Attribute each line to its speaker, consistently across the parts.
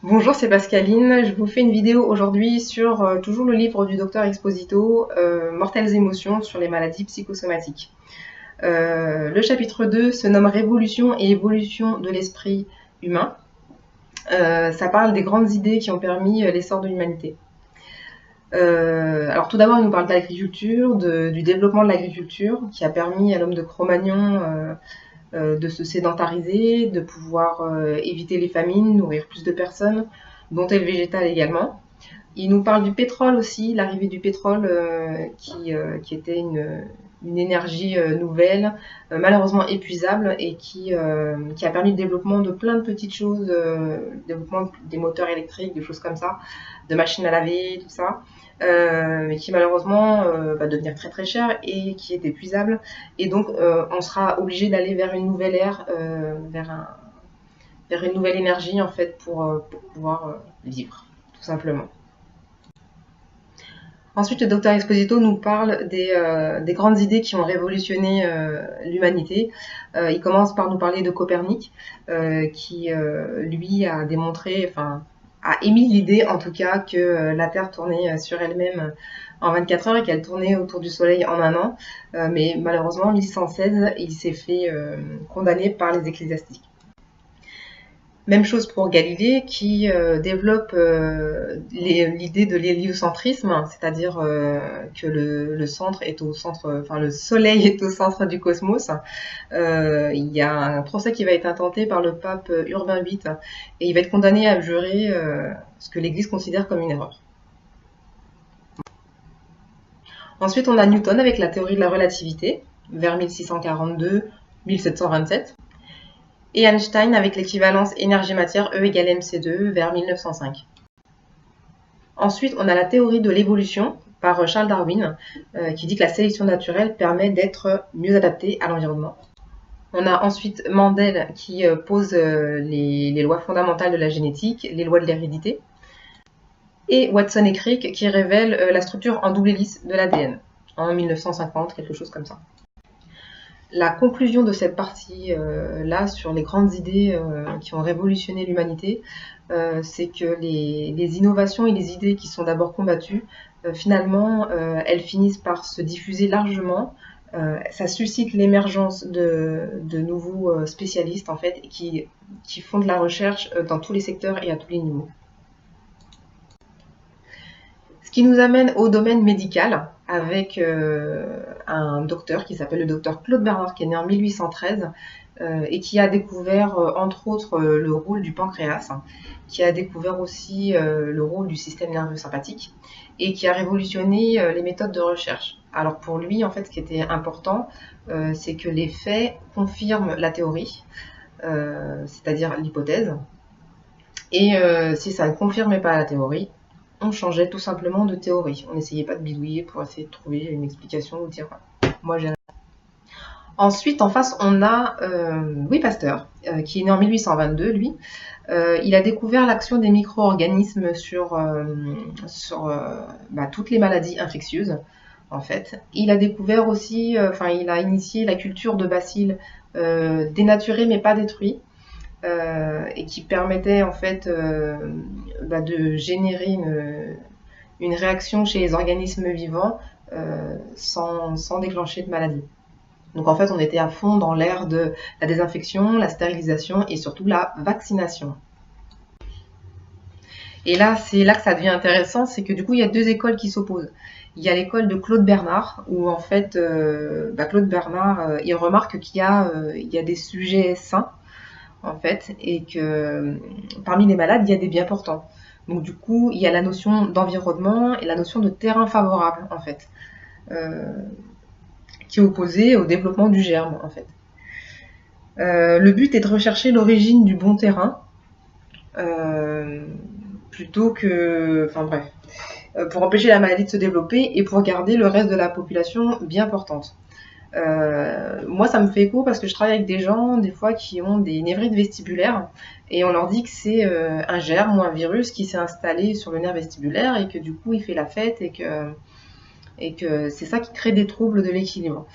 Speaker 1: Bonjour, c'est Pascaline. Je vous fais une vidéo aujourd'hui sur toujours le livre du docteur Exposito, Mortelles émotions sur les maladies psychosomatiques. Le chapitre 2 se nomme Révolution et évolution de l'esprit humain. Ça parle des grandes idées qui ont permis l'essor de l'humanité. Alors tout d'abord, il nous parle de l'agriculture, du développement de l'agriculture qui a permis à l'homme de Cro-Magnon de se sédentariser, de pouvoir éviter les famines, nourrir plus de personnes, dont et le végétal également. Il nous parle du pétrole aussi, l'arrivée du pétrole qui était une énergie nouvelle, malheureusement épuisable et qui a permis le développement de plein de petites choses, le développement des moteurs électriques, des choses comme ça, de machines à laver, tout ça. Mais qui malheureusement va devenir très très cher et qui est épuisable. Et donc on sera obligé d'aller vers une nouvelle ère, vers une nouvelle énergie en fait pour pouvoir vivre, tout simplement. Ensuite, le docteur Exposito nous parle des grandes idées qui ont révolutionné l'humanité. Il commence par nous parler de Copernic, qui lui a démontré, enfin, a émis l'idée en tout cas que la Terre tournait sur elle-même en 24 heures et qu'elle tournait autour du Soleil en un an. Mais malheureusement, en 1116, il s'est fait condamner par les ecclésiastiques. Même chose pour Galilée qui développe l'idée de l'héliocentrisme, c'est-à-dire que le centre est au centre, enfin le Soleil est au centre du cosmos. Il y a un procès qui va être intenté par le pape Urbain VIII et il va être condamné à jurer ce que l'Église considère comme une erreur. Ensuite, on a Newton avec la théorie de la relativité, vers 1642-1727. Et Einstein avec l'équivalence énergie-matière E égale mc2 vers 1905. Ensuite, on a la théorie de l'évolution par Charles Darwin qui dit que la sélection naturelle permet d'être mieux adapté à l'environnement. On a ensuite Mendel qui pose les lois fondamentales de la génétique, les lois de l'hérédité. Et Watson et Crick qui révèlent la structure en double hélice de l'ADN en 1950, quelque chose comme ça. La conclusion de cette partie-là sur les grandes idées qui ont révolutionné l'humanité, c'est que les innovations et les idées qui sont d'abord combattues, finalement, elles finissent par se diffuser largement. Ça suscite l'émergence de nouveaux spécialistes en fait, qui font de la recherche dans tous les secteurs et à tous les niveaux. Ce qui nous amène au domaine médical, avec un docteur qui s'appelle le docteur Claude Bernard, qui est né en 1813 et qui a découvert entre autres le rôle du pancréas, qui a découvert aussi le rôle du système nerveux sympathique et qui a révolutionné les méthodes de recherche. Alors pour lui, en fait, ce qui était important, c'est que les faits confirment la théorie, c'est-à-dire l'hypothèse, et si ça ne confirmait pas la théorie, on changeait tout simplement de théorie. On n'essayait pas de bidouiller pour essayer de trouver une explication ou dire moi j'ai. Ensuite, en face, on a Louis Pasteur, qui est né en 1822, lui. Il a découvert l'action des micro-organismes sur toutes les maladies infectieuses, en fait. Il a découvert aussi, il a initié la culture de bacilles dénaturés mais pas détruits. Et qui permettait en fait de générer une réaction chez les organismes vivants sans déclencher de maladie. Donc en fait, on était à fond dans l'ère de la désinfection, la stérilisation et surtout la vaccination. Et là, c'est là que ça devient intéressant, c'est que du coup, il y a deux écoles qui s'opposent. Il y a l'école de Claude Bernard, où en fait, Claude Bernard, il remarque qu'il y a des sujets sains, en fait, et que parmi les malades, il y a des bien portants. Donc du coup, il y a la notion d'environnement et la notion de terrain favorable, en fait, qui est opposée au développement du germe, en fait. Le but est de rechercher l'origine du bon terrain, plutôt que... Enfin bref, pour empêcher la maladie de se développer et pour garder le reste de la population bien portante. Moi, ça me fait écho parce que je travaille avec des gens, des fois, qui ont des névrites vestibulaires et on leur dit que c'est un germe ou un virus qui s'est installé sur le nerf vestibulaire et que du coup, il fait la fête et que c'est ça qui crée des troubles de l'équilibre.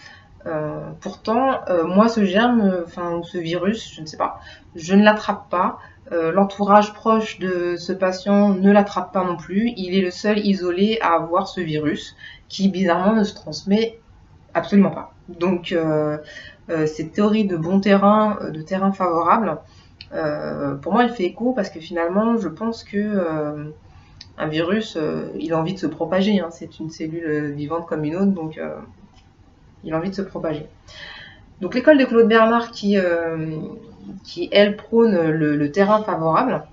Speaker 1: Pourtant, moi, ce germe, ou ce virus, je ne sais pas, je ne l'attrape pas. L'entourage proche de ce patient ne l'attrape pas non plus. Il est le seul isolé à avoir ce virus qui bizarrement ne se transmet absolument pas. Donc cette théorie de bon terrain, de terrain favorable, pour moi elle fait écho parce que finalement je pense que un virus, il a envie de se propager, hein. C'est une cellule vivante comme une autre, donc il a envie de se propager. Donc l'école de Claude Bernard qui elle, prône le terrain favorable,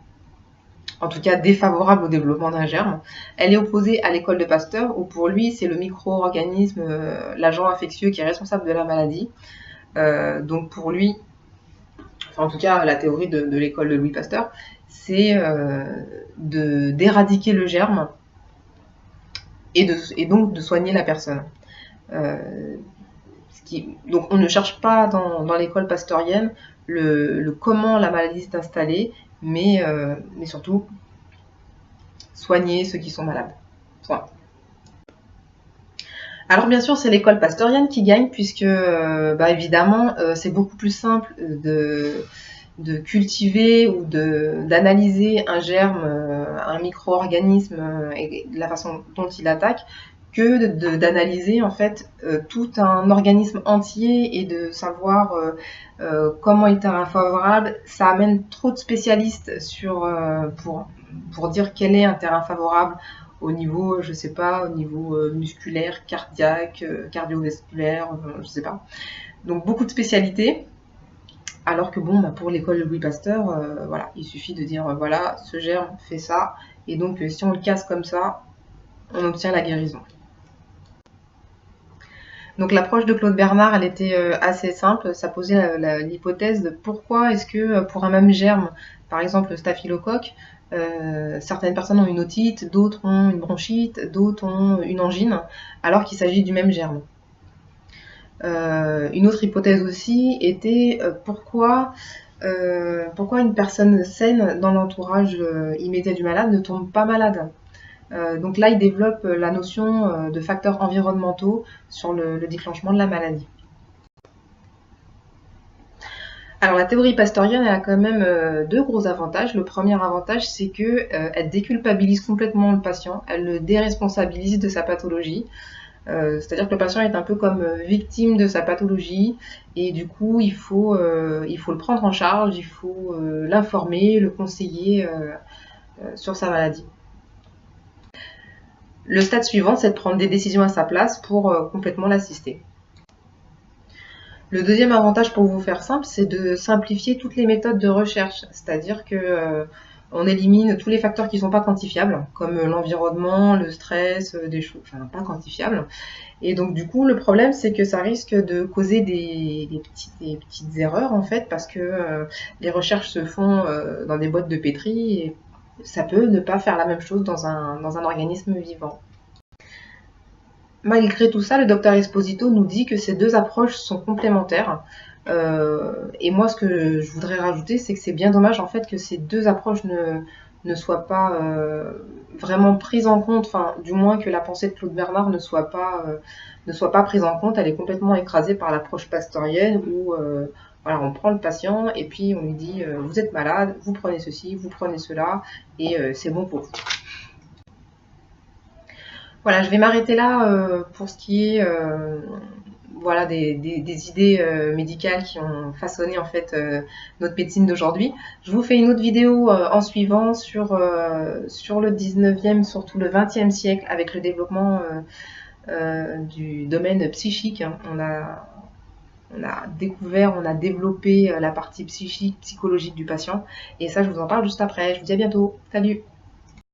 Speaker 1: en tout cas défavorable au développement d'un germe, elle est opposée à l'école de Pasteur, où pour lui, c'est le micro-organisme, l'agent infectieux qui est responsable de la maladie. Donc pour lui, enfin en tout cas la théorie de l'école de Louis Pasteur, c'est d'éradiquer le germe et donc de soigner la personne. Donc on ne cherche pas dans l'école pasteurienne le comment la maladie s'est installée, mais surtout soigner ceux qui sont malades. Point. Alors bien sûr c'est l'école pasteurienne qui gagne puisque évidemment c'est beaucoup plus simple de cultiver ou d'analyser un germe, un micro-organisme et la façon dont il attaque que d'analyser en fait tout un organisme entier et de savoir comment il est terrain favorable. Ça amène trop de spécialistes pour dire quel est un terrain favorable au niveau, je sais pas, au niveau musculaire, cardiaque, cardiovasculaire, je sais pas. Donc beaucoup de spécialités. Alors que bon, pour l'école de Louis Pasteur, voilà, il suffit de dire voilà, ce germe fait ça, et donc si on le casse comme ça, on obtient la guérison. Donc l'approche de Claude Bernard, elle était assez simple. Ça posait l'hypothèse de pourquoi est-ce que pour un même germe, par exemple le staphylocoque, certaines personnes ont une otite, d'autres ont une bronchite, d'autres ont une angine, alors qu'il s'agit du même germe. Une autre hypothèse aussi était pourquoi une personne saine dans l'entourage immédiat du malade ne tombe pas malade. Donc là, il développe la notion de facteurs environnementaux sur le déclenchement de la maladie. Alors la théorie pasteurienne, elle a quand même deux gros avantages. Le premier avantage, c'est qu'elle déculpabilise complètement le patient, elle le déresponsabilise de sa pathologie. C'est-à-dire que le patient est un peu comme victime de sa pathologie et du coup il faut le prendre en charge, il faut l'informer, le conseiller sur sa maladie. Le stade suivant, c'est de prendre des décisions à sa place pour complètement l'assister. Le deuxième avantage, pour vous faire simple, c'est de simplifier toutes les méthodes de recherche, c'est-à-dire que on élimine tous les facteurs qui ne sont pas quantifiables, comme l'environnement, le stress, des choses, enfin pas quantifiables. Et donc du coup, le problème, c'est que ça risque de causer des petites erreurs en fait, parce que les recherches se font dans des boîtes de pétri et ça peut ne pas faire la même chose dans un organisme vivant. Malgré tout ça, le docteur Esposito nous dit que ces deux approches sont complémentaires. Et moi, ce que je voudrais rajouter, c'est que c'est bien dommage en fait que ces deux approches ne soient pas vraiment prises en compte, enfin, du moins que la pensée de Claude Bernard ne soit pas prise en compte. Elle est complètement écrasée par l'approche pasteurienne où voilà, on prend le patient et puis on lui dit vous êtes malade, vous prenez ceci, vous prenez cela et c'est bon pour vous. Voilà, je vais m'arrêter là pour ce qui est voilà, des idées médicales qui ont façonné en fait notre médecine d'aujourd'hui. Je vous fais une autre vidéo en suivant sur le 19e, surtout le 20e siècle, avec le développement du domaine psychique. On a découvert, on a développé la partie psychique, psychologique du patient. Et ça, je vous en parle juste après. Je vous dis à bientôt. Salut!